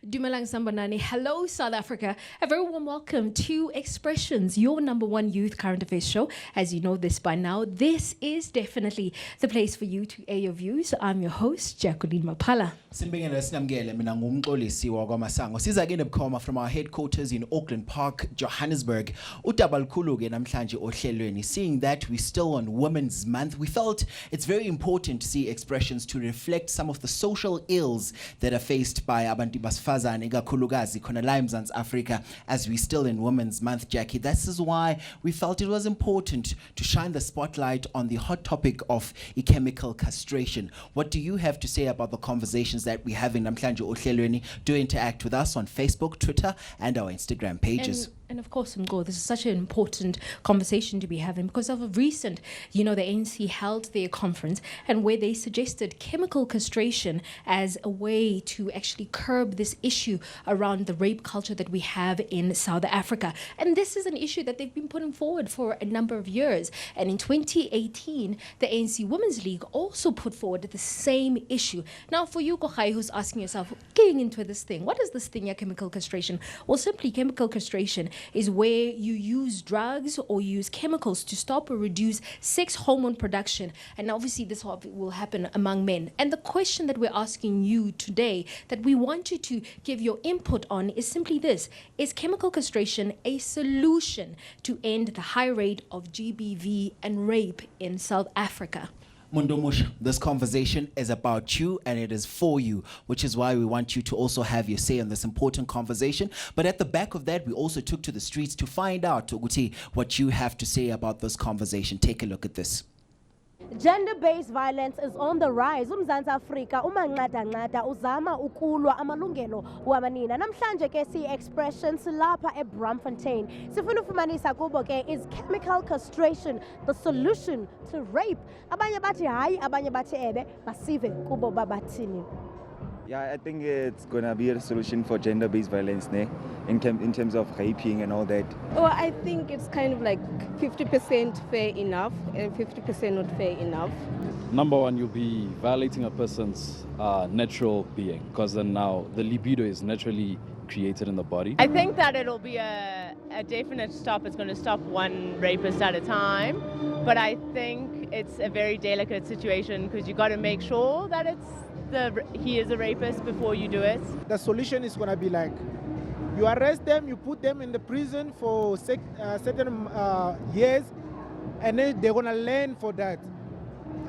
Dumelang Sambanani. Hello, South Africa. A very warm welcome to Expressions, your number one youth current affairs show. As you know this by now, this is definitely the place for you to air your views. I'm your host, Jacqueline Mapala. From our headquarters in Auckland Park, Johannesburg. Seeing that we're still on Women's Month, we felt it's very important to see Expressions to reflect some of the social ills that are faced by abantu basifazane ikakhulukazi khona la eMzantsi Africa as we still in Women's Month, Jackie. This is why we felt it was important to shine the spotlight on the hot topic of chemical castration. What do you have to say about the conversations that we have in namhlanje ohlelweni? Do interact with us on Facebook, Twitter, and our Instagram pages. And of course, Mgo, this is such an important conversation to be having because of a recent, the ANC held their conference and where they suggested chemical castration as a way to actually curb this issue around the rape culture that we have in South Africa. And this is an issue that they've been putting forward for a number of years. And in 2018, the ANC Women's League also put forward the same issue. Now, for you, Kohai, who's asking yourself, getting into this thing, what is this thing, chemical castration? Well, simply chemical castration is where you use drugs or use chemicals to stop or reduce sex hormone production. And obviously this will happen among men. And the question that we're asking you today, that we want you to give your input on, is simply this: is chemical castration a solution to end the high rate of GBV and rape in South Africa? Mundomush, this conversation is about you and it is for you, which is why we want you to also have your say on this important conversation. But at the back of that, we also took to the streets to find out what you have to say about this conversation. Take a look at this. Gender-based violence is on the rise. UMzantsi Afrika umanqada uzama ukulwa amalungelo wamanina. Namhlanje ke si Expressions lapha eBramfontein. Sifuna ufumanisa kubo ke, is chemical castration the solution to rape? Abanye bathi hayi, abanye bathi ebe, basive kubo babathini. Yeah, I think it's going to be a solution for gender-based violence in terms of raping and all that. Well, I think it's kind of like 50% fair enough and 50% not fair enough. Number one, you'll be violating a person's natural being, because then now the libido is naturally created in the body. I think that it'll be a definite stop. It's going to stop one rapist at a time. But I think it's a very delicate situation because you've got to make sure that he is a rapist before you do it. The solution is going to be like, you arrest them, you put them in the prison for certain years, and then they're going to learn for that.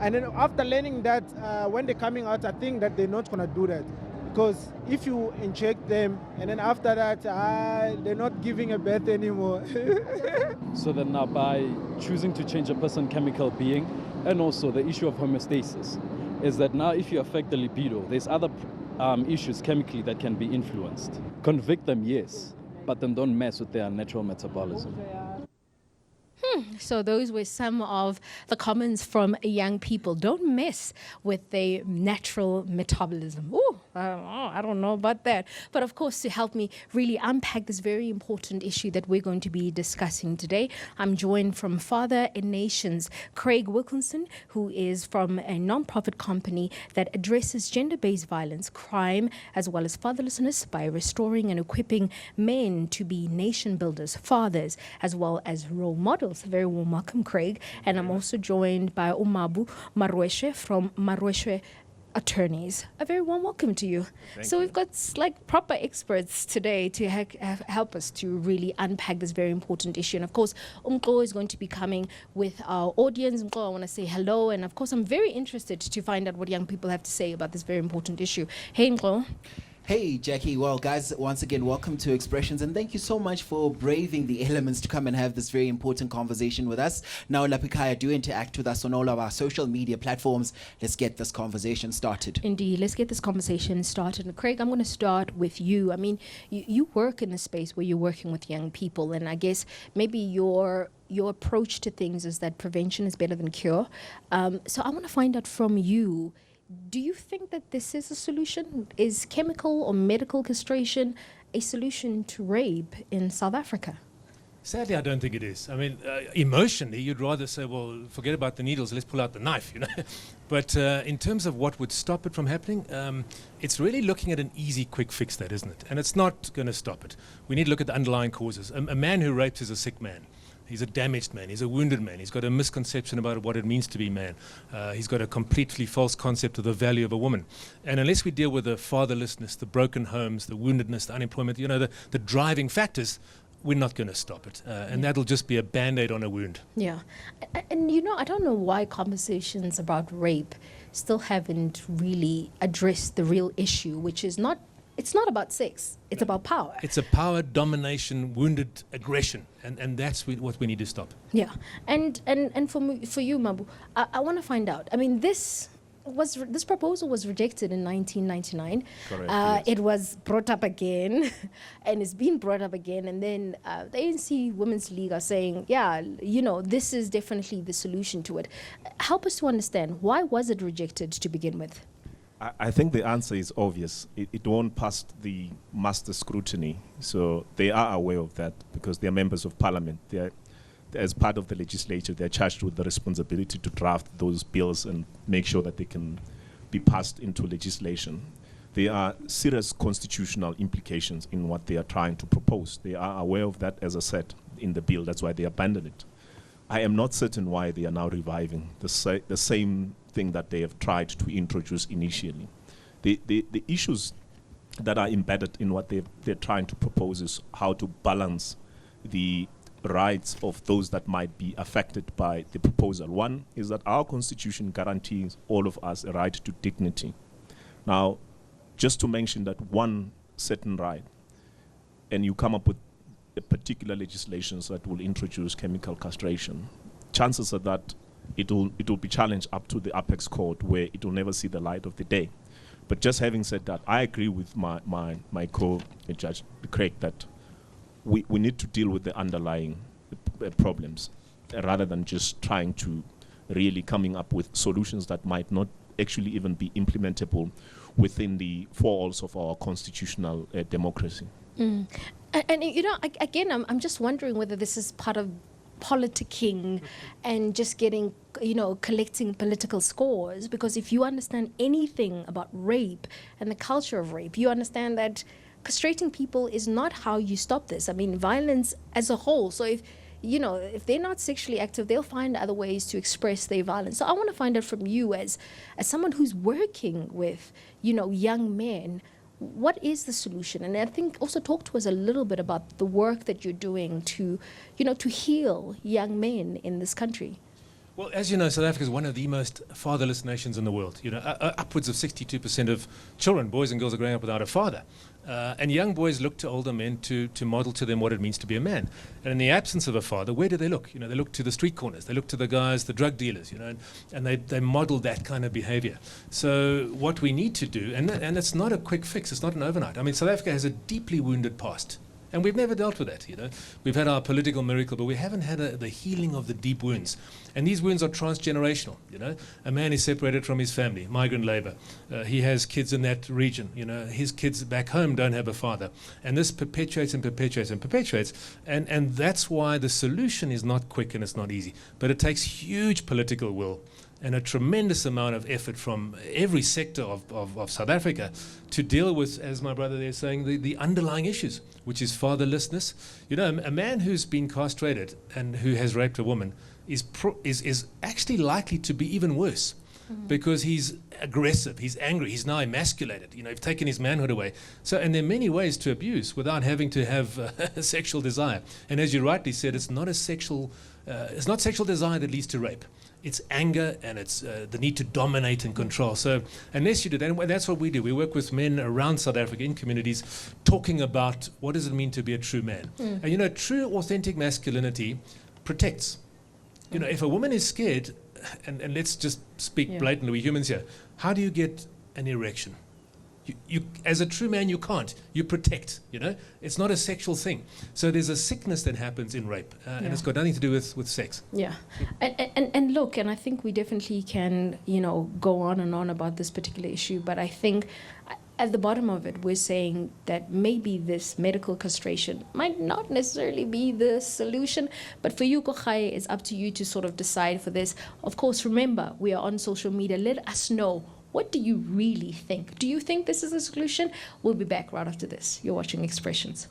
And then after learning that, when they're coming out, I think that they're not going to do that. Because if you inject them, and then after that, they're not giving a birth anymore. So then now by choosing to change a person's chemical being, and also the issue of homeostasis, is that now if you affect the libido, there's other issues chemically that can be influenced. Convict them, yes, but then don't mess with their natural metabolism. So those were some of the comments from young people. Don't mess with their natural metabolism. Ooh, I don't know about that. But of course, to help me really unpack this very important issue that we're going to be discussing today, I'm joined from Father in Nations, Craig Wilkinson, who is from a non-profit company that addresses gender-based violence, crime, as well as fatherlessness by restoring and equipping men to be nation builders, fathers, as well as role models. A very warm welcome, Craig. And I'm also joined by Umabu Marweshe from Marweshe Attorneys. A very warm welcome to you. So we've got like proper experts today to help us to really unpack this very important issue. And of course, Umko is going to be coming with our audience. Umko, I want to say hello. And of course, I'm very interested to find out what young people have to say about this very important issue. Hey, Umko. Hey, Jackie. Well, guys, once again, welcome to Expressions, and thank you so much for braving the elements to come and have this very important conversation with us. Now, Lapikaya, do interact with us on all of our social media platforms. Let's get this conversation started. Indeed, let's get this conversation started. And Craig, I'm going to start with you. I mean, you work in a space where you're working with young people, and I guess maybe your approach to things is that prevention is better than cure. So I want to find out from you, do you think that this is a solution? Is chemical or medical castration a solution to rape in South Africa? Sadly, I don't think it is. I mean, emotionally, you'd rather say, well, forget about the needles, let's pull out the knife, you know. But in terms of what would stop it from happening, it's really looking at an easy, quick fix, that, isn't it? And it's not going to stop it. We need to look at the underlying causes. A man who rapes is a sick man. He's a damaged man. He's a wounded man. He's got a misconception about what it means to be man. He's got a completely false concept of the value of a woman. And unless we deal with the fatherlessness, the broken homes, the woundedness, the unemployment, you know, the driving factors, we're not going to stop it. And that'll just be a Band-Aid on a wound. Yeah. And, you know, I don't know why conversations about rape still haven't really addressed the real issue, which is it's not about sex. It's about power. It's a power, domination, wounded aggression. And that's what we need to stop. Yeah. And for you, Mabu, I want to find out. I mean, this proposal was rejected in 1999. Correct, yes. It was brought up again, and it's been brought up again. And then the ANC Women's League are saying, yeah, you know, this is definitely the solution to it. Help us to understand, why was it rejected to begin with? I think the answer is obvious. It won't pass the master scrutiny. So they are aware of that because they are members of parliament. As part of the legislature, they're charged with the responsibility to draft those bills and make sure that they can be passed into legislation. There are serious constitutional implications in what they are trying to propose. They are aware of that, as I said, in the bill. That's why they abandoned it. I am not certain why they are now reviving the same thing that they have tried to introduce initially. The issues that are embedded in what they're trying to propose is how to balance the rights of those that might be affected by the proposal. One is that our constitution guarantees all of us a right to dignity. Now, just to mention that one certain right, and you come up with a particular legislation that will introduce chemical castration, chances are that it will be challenged up to the apex court, where it will never see the light of the day. But just having said that, I agree with my co-judge, Craig, that we need to deal with the underlying problems rather than just trying to really coming up with solutions that might not actually even be implementable within the four walls of our constitutional democracy. And you know, again, I'm just wondering whether this is part of politicking and just getting, you know, collecting political scores, because if you understand anything about rape and the culture of rape, you understand that castrating people is not how you stop this. I mean, violence as a whole. So if they're not sexually active, they'll find other ways to express their violence. So I want to find out from you, as someone who's working with, you know, young men, what is the solution? And I think also talk to us a little bit about the work that you're doing to, you know, to heal young men in this country. Well, as you know, South Africa is one of the most fatherless nations in the world. You know, upwards of 62% of children, boys and girls, are growing up without a father. And young boys look to older men to model to them what it means to be a man. And in the absence of a father, where do they look? You know, they look to the street corners. They look to the guys, the drug dealers, you know, and they model that kind of behavior. So what we need to do, and it's not a quick fix, it's not an overnight. I mean, South Africa has a deeply wounded past. And we've never dealt with that, you know. We've had our political miracle, but we haven't had the healing of the deep wounds. And these wounds are transgenerational, you know. A man is separated from his family, migrant labor. He has kids in that region, you know. His kids back home don't have a father. And this perpetuates and perpetuates and perpetuates. And that's why the solution is not quick and it's not easy. But it takes huge political will and a tremendous amount of effort from every sector of South Africa to deal with, as my brother there is saying, the underlying issues, which is fatherlessness. You know, a man who's been castrated and who has raped a woman is actually likely to be even worse. because he's aggressive, he's angry, he's now emasculated. You know, you've taken his manhood away. So, and there are many ways to abuse without having to have a sexual desire. And as you rightly said, it's not sexual desire that leads to rape. It's anger and it's the need to dominate and control. So unless you do that, and that's what we do. We work with men around South Africa in communities talking about what does it mean to be a true man. And you know, true authentic masculinity protects. You know, if a woman is scared, and let's just speak blatantly, we're humans here, how do you get an erection? You, as a true man, you can't. You protect, you know. It's not a sexual thing. So there's a sickness that happens in rape, and it's got nothing to do with sex. Yeah. And look, and I think we definitely can, you know, go on and on about this particular issue, but I think at the bottom of it, we're saying that maybe this medical castration might not necessarily be the solution, but for you, Kochai, it's up to you to sort of decide for this. Of course, remember, we are on social media. Let us know. What do you really think? Do you think this is a solution? We'll be back right after this. You're watching Expressions.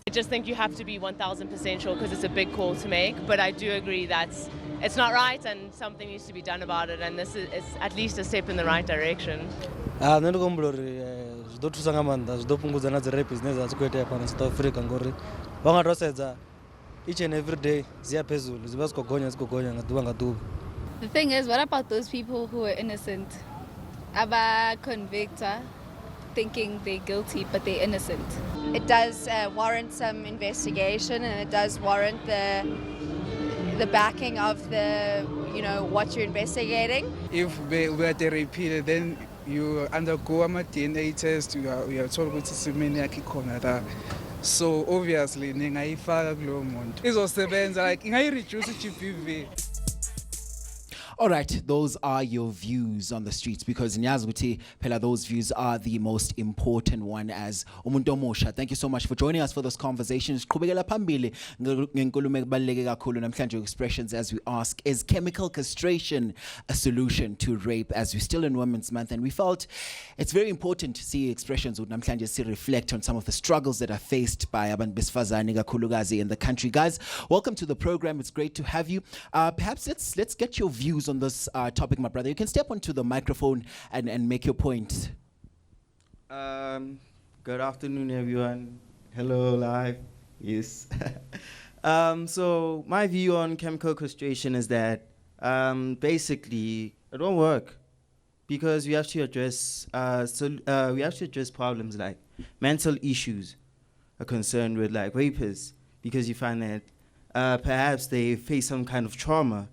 I just think you have to be 1,000% sure because it's a big call to make, but I do agree that it's not right and something needs to be done about it, and this is at least a step in the right direction. Zwi ḓo thusa nga maanḓa, zwi ḓo fhungudza na dzi rape dzine dza dzi khou itea fhano South Africa ngori vha nga tou sedza each and every day dzi ya phezulu, dzi vha dzi khou gonya nga ḓuvha nga ḓuvha. The thing is, what about those people who are innocent? Aba convicta, thinking they're guilty, but they're innocent. It does warrant some investigation, and it does warrant the backing of the, you know, what you're investigating. If we are repeated, then you undergo a DNA test, you are told ukuthi isimeni yakhe ikhona la. So obviously ningayifaka kulowo muntu izosebenza, like ingayi-reduce i-GBV. All right, those are your views on the streets, because in Yazguti, Pela, those views are the most important one as umuntu omusha. Thank you so much for joining us for those conversations. Qhubekela phambili ngenkulumo ebaluleke kakhulu namhlanje Expressions, as we ask, is chemical castration a solution to rape, as we're still in Women's Month, and we felt it's very important to see Expressions with namhlanje see reflect on some of the struggles that are faced by abantu besifazane kakhulukazi in the country. Guys, welcome to the program. It's great to have you. Perhaps let's get your views on this topic, my brother. You can step onto the microphone and make your point. Good afternoon, everyone. Hello, live. Yes. So my view on chemical castration is that basically it won't work, because we have to address problems like mental issues are concerned with, like rapists, because you find that perhaps they face some kind of trauma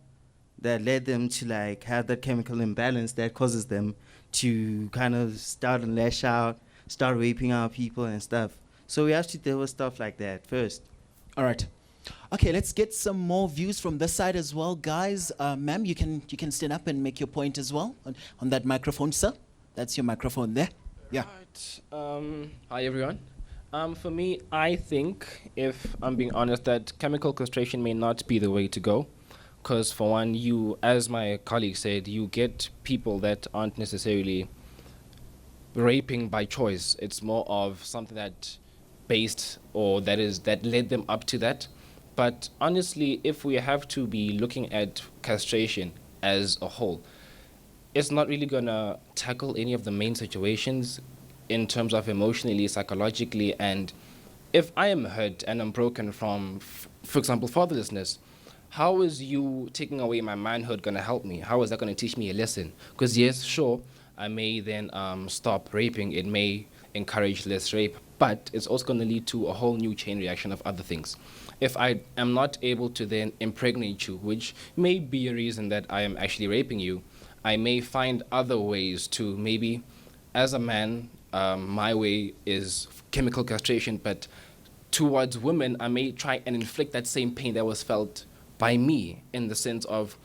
that led them to like have that chemical imbalance that causes them to kind of start and lash out, start raping our people and stuff. So we have to deal with stuff like that first. All right. Okay, let's get some more views from this side as well, guys. Ma'am, you can stand up and make your point as well on that microphone, sir. That's your microphone there. Yeah. Right. Hi, everyone. For me, I think, if I'm being honest, that chemical castration may not be the way to go. Because for one, you, as my colleague said, you get people that aren't necessarily raping by choice. It's more of something that led them up to that. But honestly, if we have to be looking at castration as a whole, it's not really gonna tackle any of the main situations in terms of emotionally, psychologically, and if I am hurt and I'm broken from, for example, fatherlessness, how is you taking away my manhood going to help me? How is that going to teach me a lesson? Because yes, sure, I may then stop raping. It may encourage less rape, but it's also going to lead to a whole new chain reaction of other things. If I am not able to then impregnate you, which may be a reason that I am actually raping you, I may find other ways to maybe, as a man, my way is chemical castration, but towards women, I may try and inflict that same pain that was felt by me, in the sense of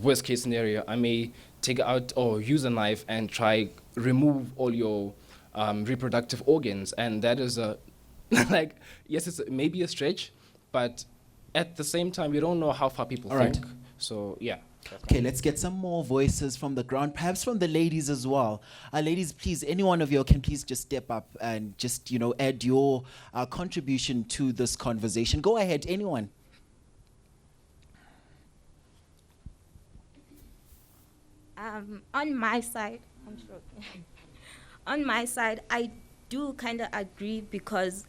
worst case scenario, I may take out or use a knife and try remove all your reproductive organs, and that is like, yes, it's maybe a stretch, but at the same time, you don't know how far people think. So yeah. Okay, let's get some more voices from the ground, perhaps from the ladies as well. Ladies, please, any one of you can please just step up and just, add your contribution to this conversation. Go ahead, anyone. On my side, I'm sure. On my side, I do kind of agree because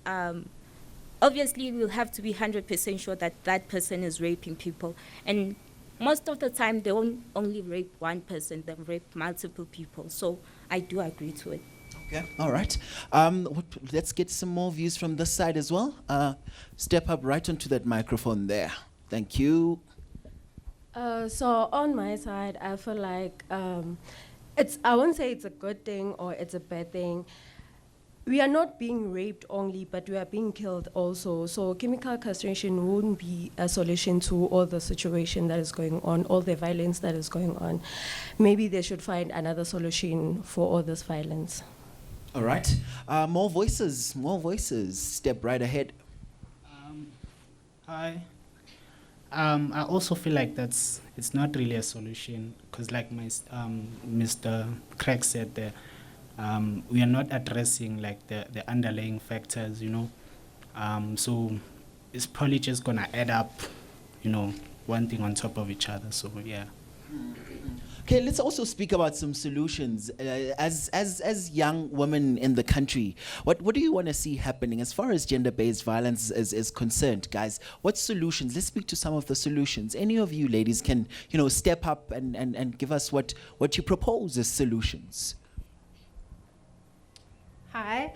obviously we'll have to be 100% sure that that person is raping people. And most of the time, they won't only rape one person, they rape multiple people. So I do agree to it. Okay, all right. Let's get some more views from this side as well. Step up right onto that microphone there. Thank you. So on my side, I feel like I won't say it's a good thing or it's a bad thing. We are not being raped only, but we are being killed also. So chemical castration wouldn't be a solution to all the situation that is going on, all the violence that is going on. Maybe they should find another solution for all this violence. All right. More voices. Step right ahead. Hi. I also feel like it's not really a solution because, like Mr. Craig said there, we are not addressing like the underlying factors, so it's probably just gonna add up, one thing on top of each other. So yeah. Okay, let's also speak about some solutions. As young women in the country, what do you want to see happening as far as gender-based violence is concerned, guys? What solutions? Let's speak to some of the solutions. Any of you ladies can, step up and give us what you propose as solutions. Hi.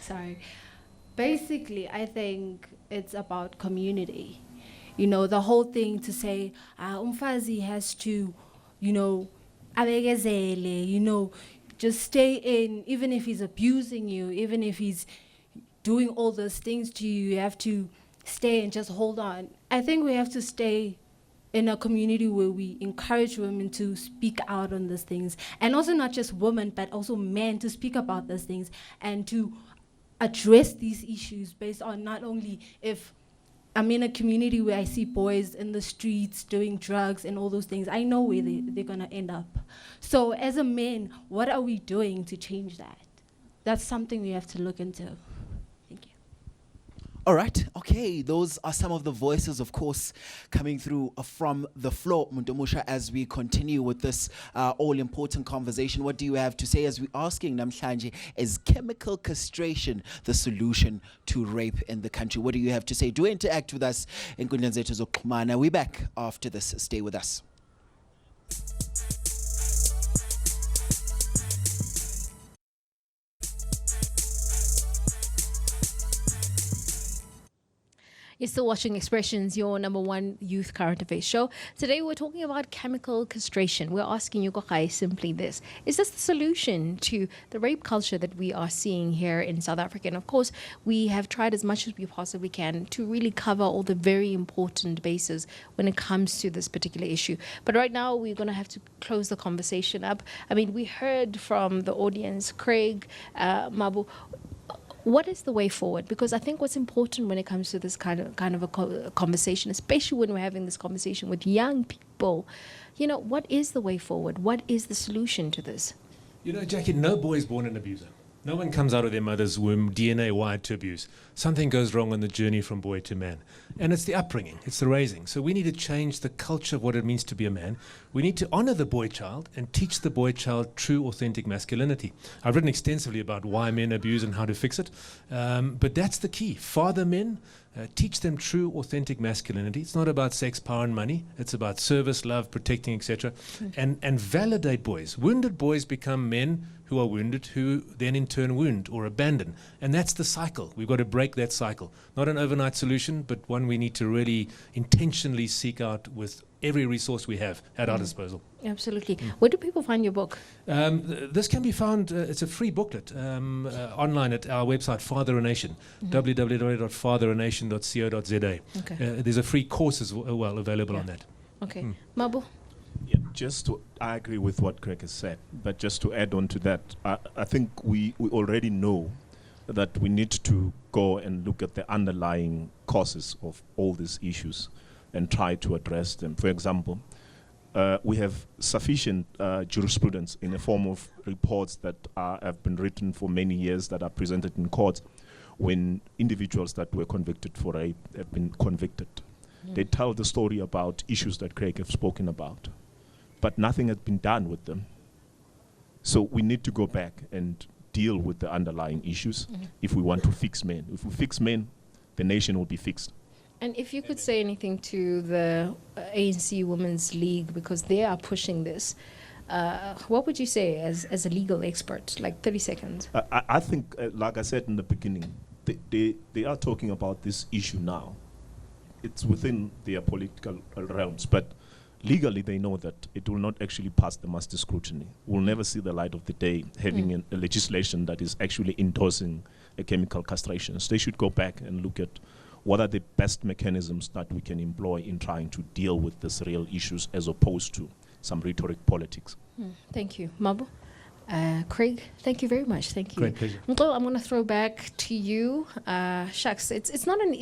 Sorry. Basically, I think it's about community. The whole thing to say, umfazi has to, abekezele, just stay in, even if he's abusing you, even if he's doing all those things to you, you have to stay and just hold on. I think we have to stay in a community where we encourage women to speak out on these things. And also not just women, but also men to speak about these things and to address these issues based on not only if I'm in a community where I see boys in the streets doing drugs and all those things, I know where they're gonna end up. So as a man, what are we doing to change that? That's something we have to look into. All right, okay, those are some of the voices, of course, coming through from the floor, Mundumusha, as we continue with this all-important conversation. What do you have to say as we're asking Namhlanje, is chemical castration the solution to rape in the country? What do you have to say? Do interact with us in Nkundla Zethu Zokuxhumana. We're back after this. Stay with us. You're still watching Expressions, your #1 youth current affairs show. Today we're talking about chemical castration. We're asking you, Kokai, simply this. Is this the solution to the rape culture that we are seeing here in South Africa? And of course, we have tried as much as we possibly can to really cover all the very important bases when it comes to this particular issue. But right now, we're going to have to close the conversation up. I mean, we heard from the audience, Craig, Mabu. What is the way forward? Because I think what's important when it comes to this kind of a conversation, especially when we're having this conversation with young people, what is the way forward? What is the solution to this? Jackie, no boy is born an abuser. No one comes out of their mother's womb DNA wired to abuse. Something goes wrong on the journey from boy to man. And it's the upbringing, it's the raising. So we need to change the culture of what it means to be a man. We need to honor the boy child and teach the boy child true, authentic masculinity. I've written extensively about why men abuse and how to fix it. But that's the key. Father men, teach them true, authentic masculinity. It's not about sex, power, and money. It's about service, love, protecting, etc. And validate boys. Wounded boys become men who are wounded, who then in turn wound or abandon. And that's the cycle. We've got to break that cycle. Not an overnight solution, but one we need to really intentionally seek out with every resource we have at our disposal. Absolutely. Where do people find your book? This can be found, it's a free booklet online at our website, Father a Nation, www.fatheranation.co.za. Okay. There's a free course as well available on that. Okay. Mabu? Yeah, I agree with what Craig has said, but just to add on to that, I think we already know that we need to go and look at the underlying causes of all these issues. and try to address them. For example, we have sufficient jurisprudence in the form of reports that have been written for many years that are presented in court when individuals that were convicted for rape have been convicted. They tell the story about issues that Craig have spoken about, but nothing has been done with them. So we need to go back and deal with the underlying issues if we want to fix men. If we fix men, the nation will be fixed. And if you could say anything to the ANC Women's League, because they are pushing this, what would you say as a legal expert? Like 30 seconds. I think, like I said in the beginning, they are talking about this issue now. It's within their political realms, but legally they know that it will not actually pass the master scrutiny. We'll never see the light of the day having a legislation that is actually endorsing a chemical castration. So they should go back and look at what are the best mechanisms that we can employ in trying to deal with these real issues as opposed to some rhetoric politics. Thank you. Mabo? Craig, thank you very much. Thank you. Great pleasure. Nklo, I'm going to throw back to you. Shucks, it's not an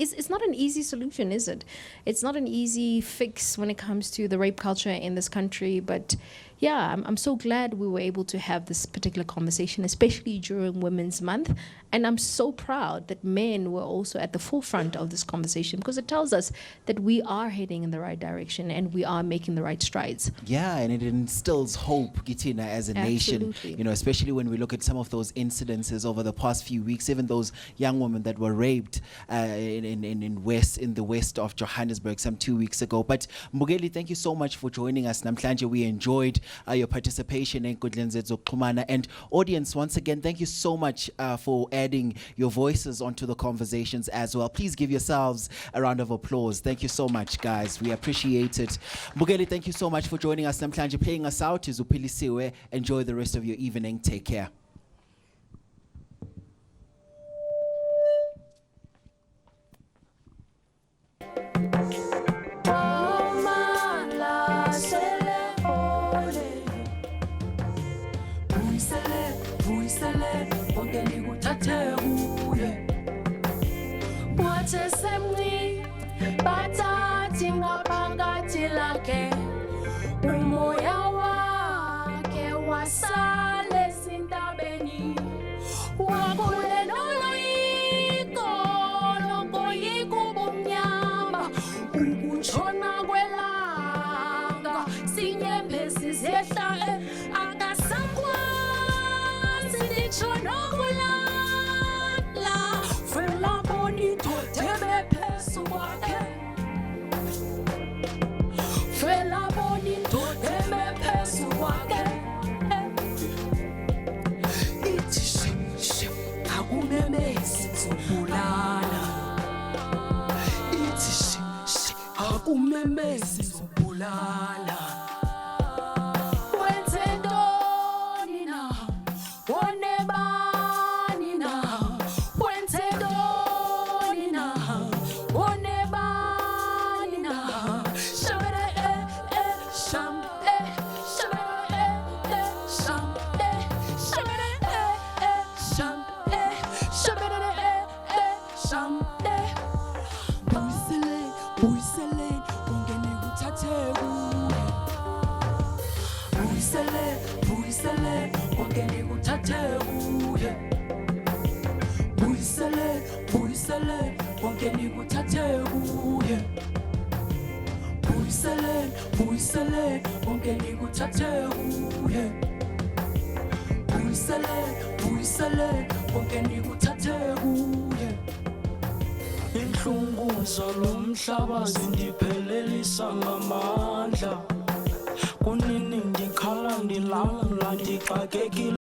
easy solution, is it? It's not an easy fix when it comes to the rape culture in this country, but yeah, I'm so glad we were able to have this particular conversation, especially during Women's Month. And I'm so proud that men were also at the forefront of this conversation, because it tells us that we are heading in the right direction and we are making the right strides. Yeah, and it instills hope, Gitina, as a nation, you know, especially when we look at some of those incidences over the past few weeks, even those young women that were raped in the west of Johannesburg some 2 weeks ago. But Mbugeli, thank you so much for joining us. Namhlanje, we enjoyed your participation in Enkundleni Zethu Zokuxhumana. And audience, once again, thank you so much for adding your voices onto the conversations as well. Please give yourselves a round of applause. Thank you so much, guys. We appreciate it. Mbugeli, thank you so much for joining us. Namhlanje, playing us out is Uphilisiwe. Enjoy the rest of your evening. Take care. Umoya wake wasale sintabeni wakule noloyiko lokoyiko bomnyama ukutshona kwelanga sinyembezi zehla akasakwazi nditsho nokulala fela bonito tebe phezu kwakhe fela bonito tebe phezu kwakhe ithi shim akumemezi zobulala ithi shim akumemezi zobulala wenze ntoni na onebani na wenze ntoni na onebani na shabere sham shabere sham shabere sham shabere sham Buisele, ungene uthathe kuye. Buisele, ungene uthathe kuye. Buisele, ungene uthathe kuye. Buisele, ungene uthathe kuye. Buisele, ungene uthathe kuye. Inhlungu zalomhlaba zindiphelelisa ngamandla kunini ndikhala ndilangla ndixakekile